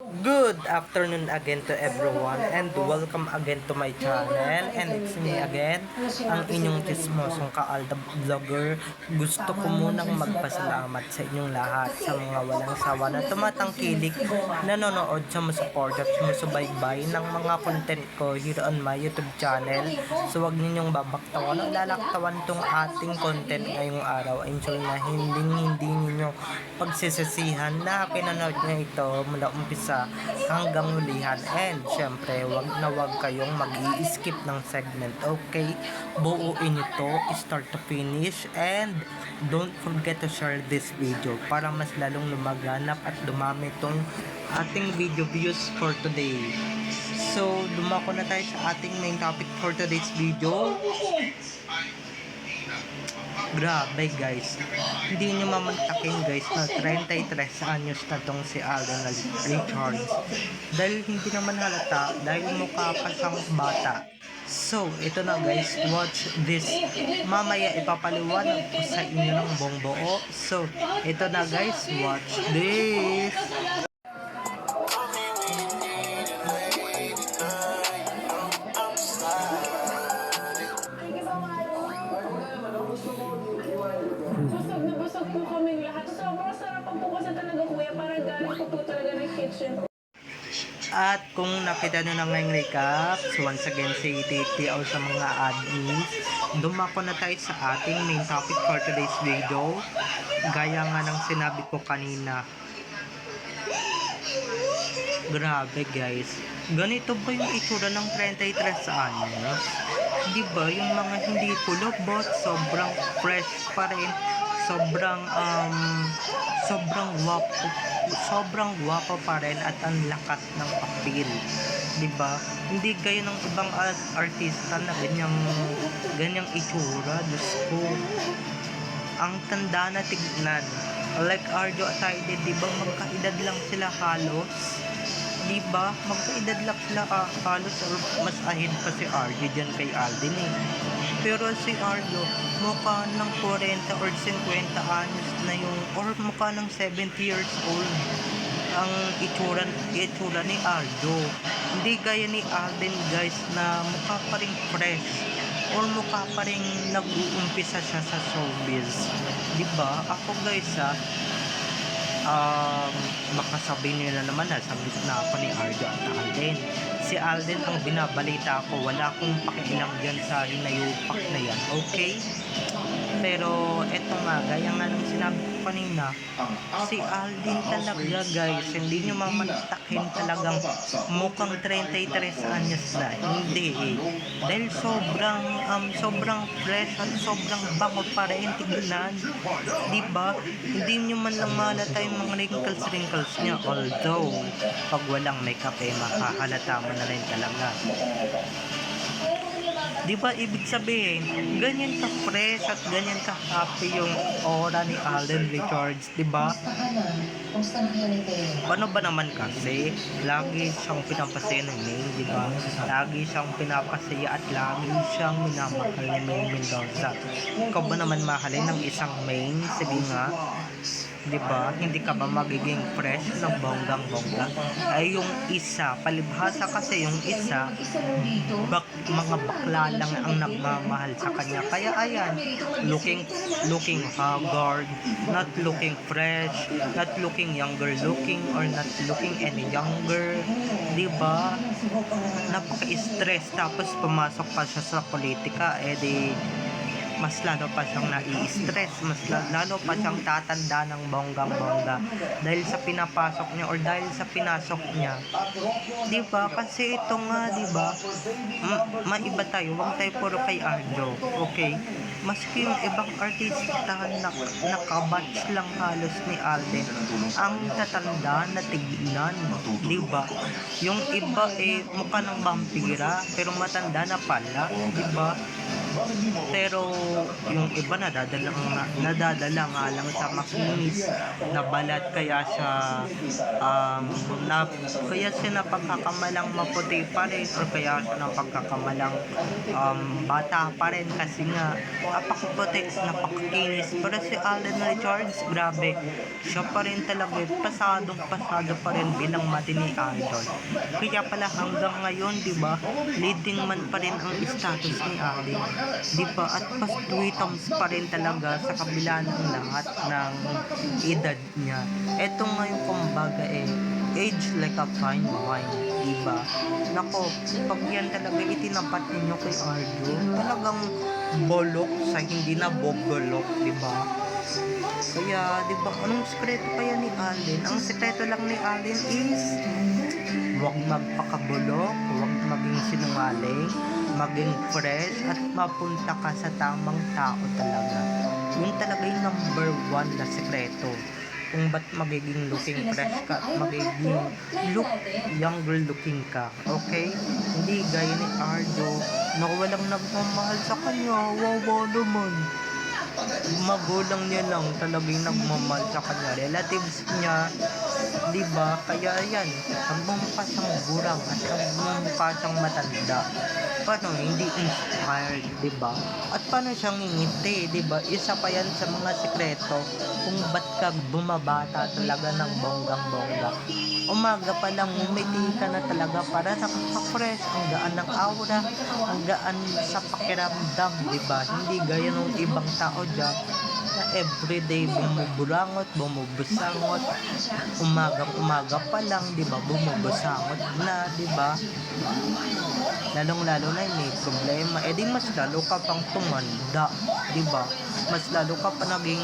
Good afternoon again to everyone and welcome again to my channel, and it's me again, ang inyong chismosong kaalda vlogger. Gusto ko munang magpasalamat sa inyong lahat sa mga walang sawa na tumatangkilik, nanonood, sumusupport at sumusubaybay ng mga content ko here on my YouTube channel. So wag ninyong babaktawan o lalaktawan tong ating content ngayong araw. I'm sure na hindi ninyo pagsisisihan na pinanood nyo ito mula umpisa hanggang hulihan, and syempre wag na wag kayong mag-i-skip ng segment. Okay, buuin nyo to start to finish, and don't forget to share this video para mas lalong lumaganap at dumami tong ating video views for today. So dumako na tayo sa ating main topic for today's video. Grabe guys, hindi nyo mamantakin guys na 33 anyos na tong si Alden Richards, dahil hindi naman halata dahil mukha pa siyang bata. So ito na guys, watch this. Mamaya ipapaliwanag ko sa inyo ng buong buo. So ito na guys, watch this. Busog na busog po kaming lahat. Sobrang sarapan po kasi talaga kuya. Parang galing po talaga ng kitchen. At kung nakita nyo na ngayong recap, so once again si TTO sa mga admins, dumako na tayo sa ating main topic for today's video. Gaya nga ng sinabi ko kanina, grabe guys, ganito ba yung itsura ng 33 anyos? Diba yung mga hindi kulubot, sobrang fresh pa rin, sobrang guwapo pa rin, at ang lakas ng appeal, diba? Hindi gaya ng ibang artista na ganyang itsura. Diyos ko, ang tanda na tignan. Like Arjo at Aiden, diba magkaedad lang sila halos, diba magkaedad lang sila halos, or mas ahead pa si Arjo dyan kay Alden eh. Pero si Arjo mukha ng 40 or 50 anyos na yung, or mukha ng 70 years old ang itsura ni Arjo. Hindi gaya ni Alden guys na mukha pa rin fresh, or mukha pa rin nag-uumpisa siya sa showbiz, diba? Ako guys baka sabihin nila naman na sabit na ako ni Arjo at Alden. Si Alden ang binabalita ko, wala akong pakialam dyan sa hinayupak na yan, okay? Pero eto nga, gaya nga ng sinabi ko kanina, si Alden talaga guys, hindi nyo mamantakin talagang mukhang 33 anyos na. Hindi eh. Dahil sobrang fresh at sobrang bango pa rin tignan, diba? Hindi nyo man lang mahalata yung mga wrinkles niya, although pag walang makeup eh makahalata mo na rin talaga. Diba ibig sabihin, ganyan ka fresh at ganyan ka happy yung aura ni Alden Richards, diba? Paano ba naman kasi, lagi siyang pinapasaya ng Maine, diba? Lagi siyang pinapasaya at lagi siyang minamahal ni Maine Mendoza. Ikaw ba naman mahalin ng isang Maine? Sige nga, diba? Hindi ka ba magiging fresh ng bonggang-bongga? Ay yung isa, palibhasa kasi yung isa, mga bakla lang ang nagmamahal sa kanya. Kaya ayan, looking haggard, not looking fresh, not looking younger looking, or not looking any younger, diba? Napaka-stress, tapos pumasok pa siya sa politika, edi mas lalo pa siyang nai-stress, mas lalo pa siyang tatanda ng bonggang-bongga dahil sa pinapasok niya or dahil sa pinasok niya, diba? Kasi ito nga, diba, maiba tayo, wag tayo puro kay Arjo, okay? Maski yung ibang artista na nakabatch lang halos ni Alden, ang tatanda na tignan, diba? Yung iba eh mukha ng vampira pero matanda na pala, diba? Pero yung iba nadadala nga lang sa makinis na balat, kaya siya napagkakamalang maputi pa rin, or kaya siya napagkakamalang bata pa rin, kasi nga napakaputi, napakakinis. Pero si Alden Richards, grabe, siya pa rin talaga, pasado pa rin bilang matinee idol. Kaya pala hanggang ngayon, di ba, leading man pa rin ang status ni Alden, di ba, at pas tweetums pa rin talaga sa kabila ng lahat ng edad niya. Eto ngayon, kumbaga age like a fine wine, di ba? Nako, pag yan talaga itinapat ninyo kay Arjo, talagang bolok sa hindi na bobolok, di ba? Kaya, di ba, anong sekreto kaya ni Alden? Ang sekreto lang ni Alden is huwag magpakabulok, huwag maging sinungaling, maging fresh, at mapunta ka sa tamang tao talaga. Yun talaga yung number 1 na sekreto kung ba't magiging looking fresh ka at magiging younger looking ka, okay? Hindi gaya ni Arjo na walang nagmamahal sa kanya, wawa naman. Magulang niya lang talagang nagmamahal sa kanya, relatives niya, di ba? Kaya yan, nagmumukha siyang burang at nagmumukha siyang matanda. Paano hindi inspired, di ba? At paano siyang ngingiti, di ba? Isa pa yan sa mga sekreto kung ba't ka bumabata talaga ng bonggang-bongga. Umaga pa lang, umiti ka na talaga para nakaka-fresh, ang gaan ng aura, ang gaan sa pakiramdam, di ba? Hindi gaya ng ibang tao dyan na everyday bumuburangot, bumubusangot, umaga pa lang, di ba? Bumubusangot na, di ba? Lalong-lalo na may problema, di mas lalo ka pang tumanda, di ba? Mas lalo ka pa naging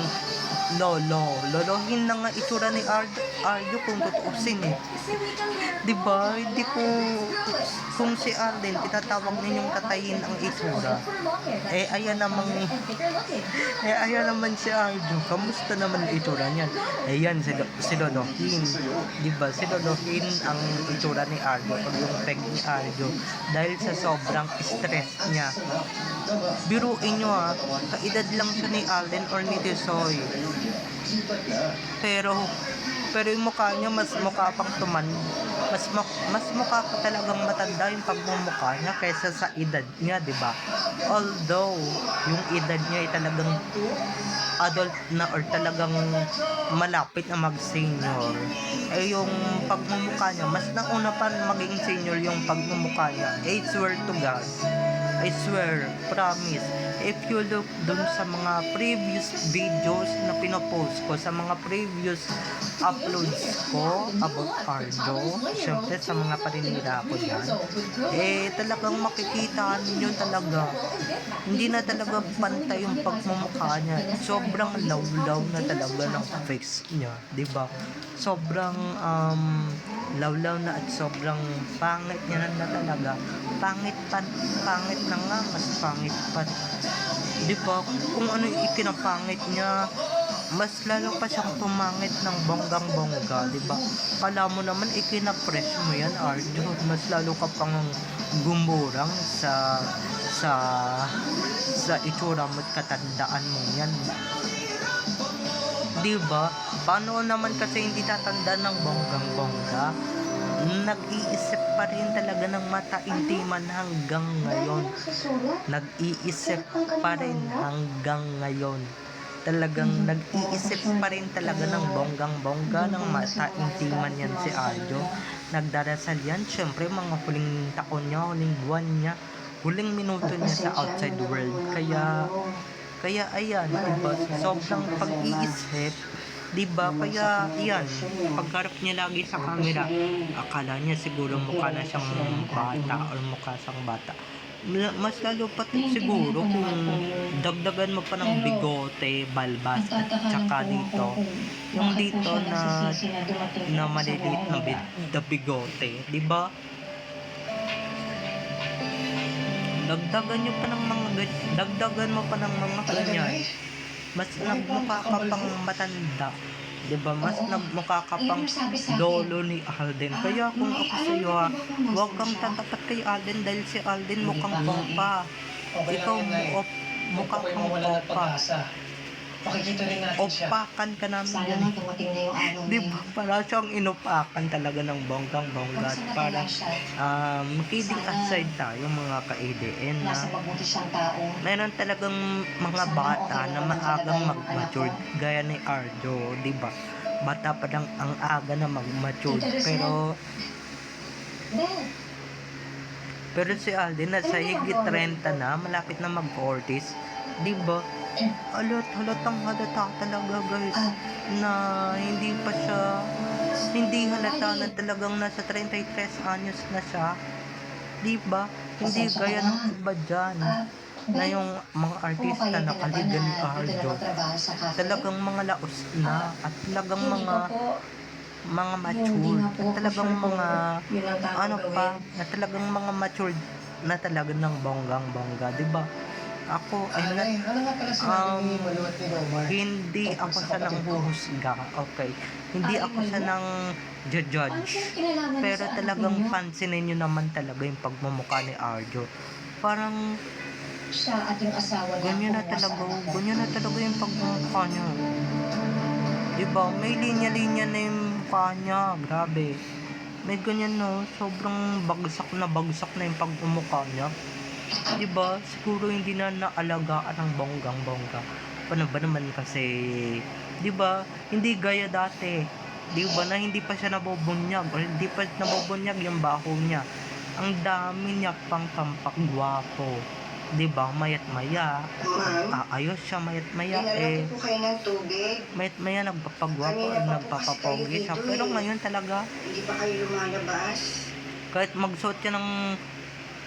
lolohin na nga itsura ni Arjo kung tutuusin di ba? Hindi ko, kung si Arden tinatawag ninyong katayin ang itsura, ayan naman si Arjo, kamusta naman ang itsura niyan? Ayan si lolohin, di ba? Si lolohin ang itsura ni Arjo, o yung peg ni Arjo, dahil sa sobrang stress niya. Biruin nyo kaedad lang siya ni Alden or ni Tisoy. Pero yung mukha niya mas mukha pang mas mukha pa talagang matanda yung pagmumukha niya kaysa sa edad niya, di ba? Although yung edad niya ay talagang adult na or talagang malapit na mag-senior, yung pagmumukha niya mas nauna pa maging senior yung pagmumukha niya. I swear to God, I swear, promise, if you look dun sa mga previous videos na pinopost ko, sa mga previous uploads ko about Arjo, syempre sa mga paninira ko dyan, talagang makikita ninyo talaga, hindi na talaga pantay yung pagmumukha niya. Sobrang lawlaw na talaga ng face niya, diba? Sobrang lawlaw na at sobrang pangit niya na talaga. Pangit na nga, mas pangit pa. Diba? Kung ano yung ikinapangit niya, mas lalo pa siyang pumangit ng bonggang-bongga, diba? Kala mo naman ikinapress mo yan, Arjo. Mas lalo ka pang gumurang sa itsura mo at katandaan mo yan. Diba? Paano naman kasi hindi tatanda ng bonggang-bongga? Nag-iisip pa rin talaga ng mataintiman hanggang ngayon. Nag-iisip pa rin hanggang ngayon. Talagang nag-iisip pa rin talaga ng bonggang-bongga, ng mataintiman yan si Arjo. Nagdarasal yan, syempre mga huling taon niya, huling buwan niya, huling minuto niya sa outside world. Kaya ayan, diba? Sobrang pag-iisip, diba? Kaya yan, pagharap niya lagi sa camera, akala niya siguro mukha na siyang bata or mukha siyang bata. Mas lalo pa siguro kung dagdagan mo pa ng bigote, balbas, at saka dito, yung dito na maliliit na bigote, diba? Dagdagan mo pa ng mga ganyan, mas nagmukha ka pang matanda, diba? Mas nagmukha ka pang lolo ni Alden. Kaya kung ako sa'yo huwag kang tatapat kay Alden, dahil si Alden mukhang pangpa. Ikaw, mukha kang opa. Makikita rin natin siya. Opakan ka namin Sana yan. nga dumating na yung araw na Di yun. ba? Parang siyang inupakan talaga ng bonggang-bongga. At Sana parang, kaya siya, kidding aside tayo mga ka-ADN na nasa mabuti siyang tao. meron talagang mga bata na maagang mag-mature gaya ni Arjo, di ba? Bata pa lang ang aga na mag-mature. Pero si Alden na sa higit 30 na, malapit na mag-40s, di ba? Halatang halata talaga guys na hindi halata na talagang nasa 33 anyos na siya, di ba? Hindi gaya ng iba dyan na yung mga artista na kaligan ni Arjo, talagang mga laos na at talagang mga mature at talagang mga na talagang mga mature na talaga ng bonggang-bongga, di ba? Ako ay Ano nga pala sinabi ni Maluwat ni Romar? hindi ako sa nang huhusga, okay? Hindi ako sa nang judge. Pero talagang pansinin nyo naman talaga yung pagmumukha ni Arjo. Parang Siya at yung asawa ganyan na talaga yung pagmumukha niya. Diba? May linya-linya na yung mukha niya. Grabe. May ganyan no. Sobrang bagsak na yung pagmumukha niya. Diba? Siguro hindi na naalagaan ng bonggang-bongga. Paano ba naman kasi, diba? Hindi gaya dati. Diba na hindi pa siya nabobunyag or hindi pa nabobunyag yung baho niya. Ang dami niya pang pampagwapo. Diba? Mayat-maya. Ayos siya mayat-maya Dinala ko po kayo ng tubig. Mayat-maya nagpapagwapo at nagpapapogi siya. Pero ngayon talaga, Hindi pa kayo lumalabas. kahit magsuot siya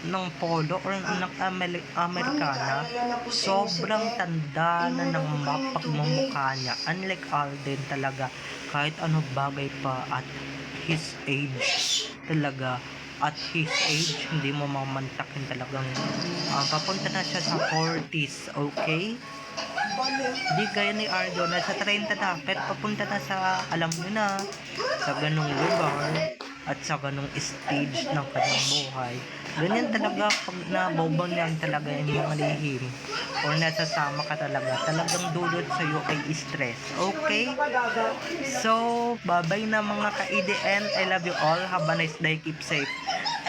ng polo or ng Amerikana, sobrang tanda na ng pagmumukha niya. Unlike Alden talaga, kahit ano bagay pa at his age talaga. At his age, hindi mo mamantakin talagang papunta na siya sa 40s, okay? Di gaya ni Arjo, nasa 30 na, pero papunta na sa, alam nyo na, sa ganong lugar at sa ganong stage ng kanyang buhay. Ganyan talaga pag nabobonyan talaga yung mga lihim or nasasama ka talaga, talagang dulot sa'yo ay stress, okay? So, bye-bye na mga ka-EDN. I love you all. Have a nice day. Keep safe.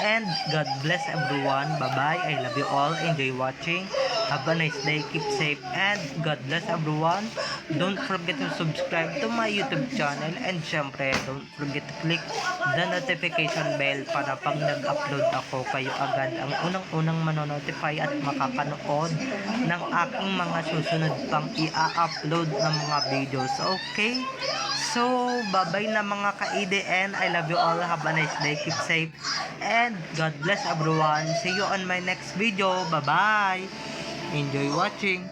And God bless everyone. Bye-bye. I love you all. Enjoy watching. Have a nice day. Keep safe. And God bless everyone. Don't forget to subscribe to my YouTube channel. And syempre, don't forget to click the notification bell para pag nag-upload ako, kayo agad ang unang-unang manonotify at makakanood ng aking mga susunod pang i-upload ng mga videos. Okay? So, bye-bye na mga ka-EDN. I love you all. Have a nice day. Keep safe. And God bless everyone. See you on my next video. Bye-bye. Enjoy watching.